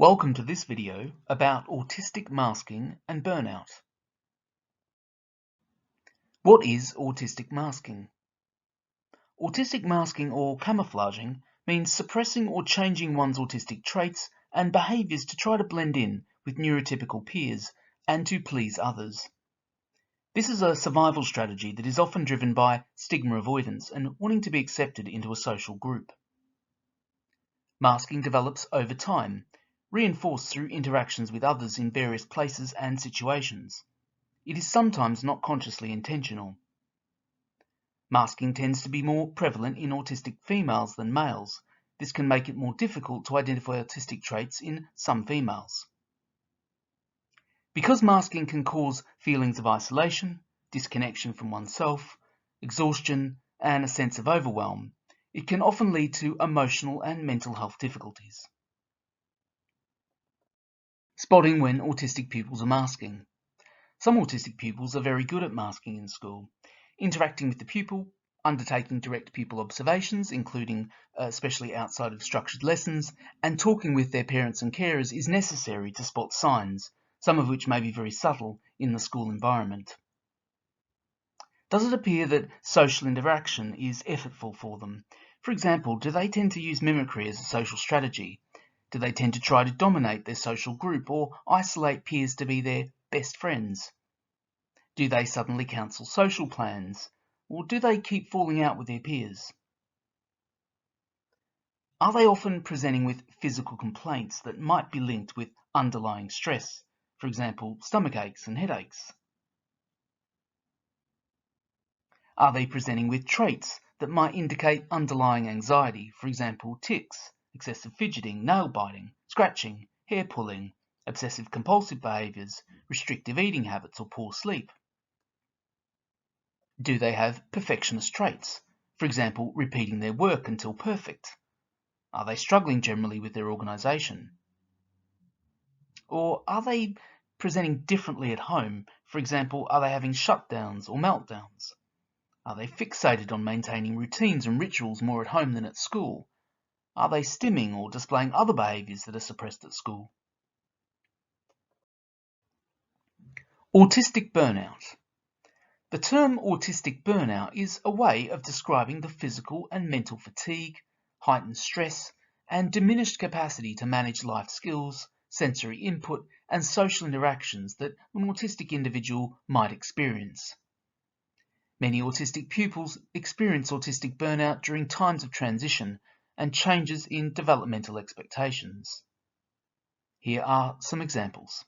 Welcome to this video about autistic masking and burnout. What is autistic masking? Autistic masking or camouflaging means suppressing or changing one's autistic traits and behaviours to try to blend in with neurotypical peers and to please others. This is a survival strategy that is often driven by stigma avoidance and wanting to be accepted into a social group. Masking develops over time, reinforced through interactions with others in various places and situations. It is sometimes not consciously intentional. Masking tends to be more prevalent in autistic females than males. This can make it more difficult to identify autistic traits in some females. Because masking can cause feelings of isolation, disconnection from oneself, exhaustion, and a sense of overwhelm, it can often lead to emotional and mental health difficulties. Spotting when autistic pupils are masking. Some autistic pupils are very good at masking in school. Interacting with the pupil, undertaking direct pupil observations, including especially outside of structured lessons, and talking with their parents and carers is necessary to spot signs, some of which may be very subtle in the school environment. Does it appear that social interaction is effortful for them? For example, do they tend to use mimicry as a social strategy? Do they tend to try to dominate their social group or isolate peers to be their best friends? Do they suddenly cancel social plans? Or do they keep falling out with their peers? Are they often presenting with physical complaints that might be linked with underlying stress? For example, stomach aches and headaches? Are they presenting with traits that might indicate underlying anxiety? For example, tics, excessive fidgeting, nail biting, scratching, hair pulling, obsessive compulsive behaviours, restrictive eating habits, or poor sleep? Do they have perfectionist traits? For example, repeating their work until perfect? Are they struggling generally with their organisation? Or are they presenting differently at home? For example, are they having shutdowns or meltdowns? Are they fixated on maintaining routines and rituals more at home than at school? Are they stimming or displaying other behaviours that are suppressed at school? Autistic burnout. The term autistic burnout is a way of describing the physical and mental fatigue, heightened stress, and diminished capacity to manage life skills, sensory input, and social interactions that an autistic individual might experience. Many autistic pupils experience autistic burnout during times of transition and changes in developmental expectations. Here are some examples.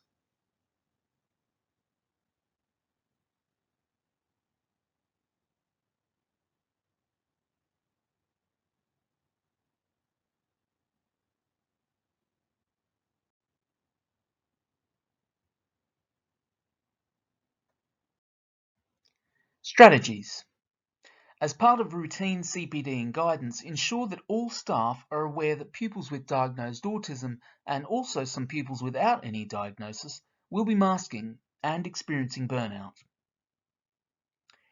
Strategies. As part of routine CPD and guidance, ensure that all staff are aware that pupils with diagnosed autism and also some pupils without any diagnosis will be masking and experiencing burnout.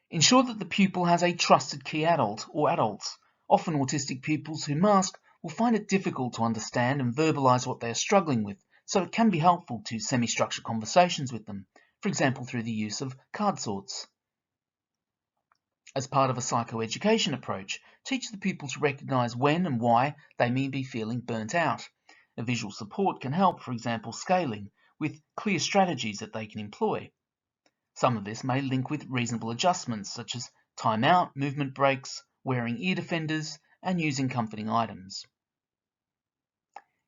Ensure that the pupil has a trusted key adult or adults. Often autistic pupils who mask will find it difficult to understand and verbalise what they are struggling with, so it can be helpful to semi-structured conversations with them, for example through the use of card sorts. As part of a psychoeducation approach, teach the pupil to recognise when and why they may be feeling burnt out. A visual support can help, for example scaling, with clear strategies that they can employ. Some of this may link with reasonable adjustments such as time out, movement breaks, wearing ear defenders, and using comforting items.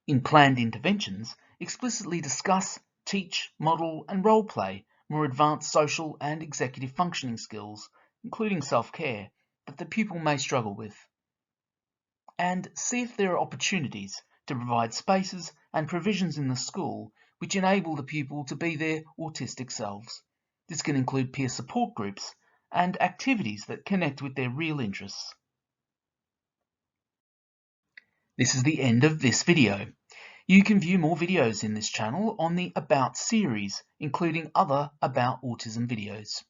In planned interventions, explicitly discuss, teach, model, and role-play more advanced social and executive functioning skills, including self-care, that the pupil may struggle with. And see if there are opportunities to provide spaces and provisions in the school which enable the pupil to be their autistic selves. This can include peer support groups and activities that connect with their real interests. This is the end of this video. You can view more videos in this channel on the About series, including other About Autism videos.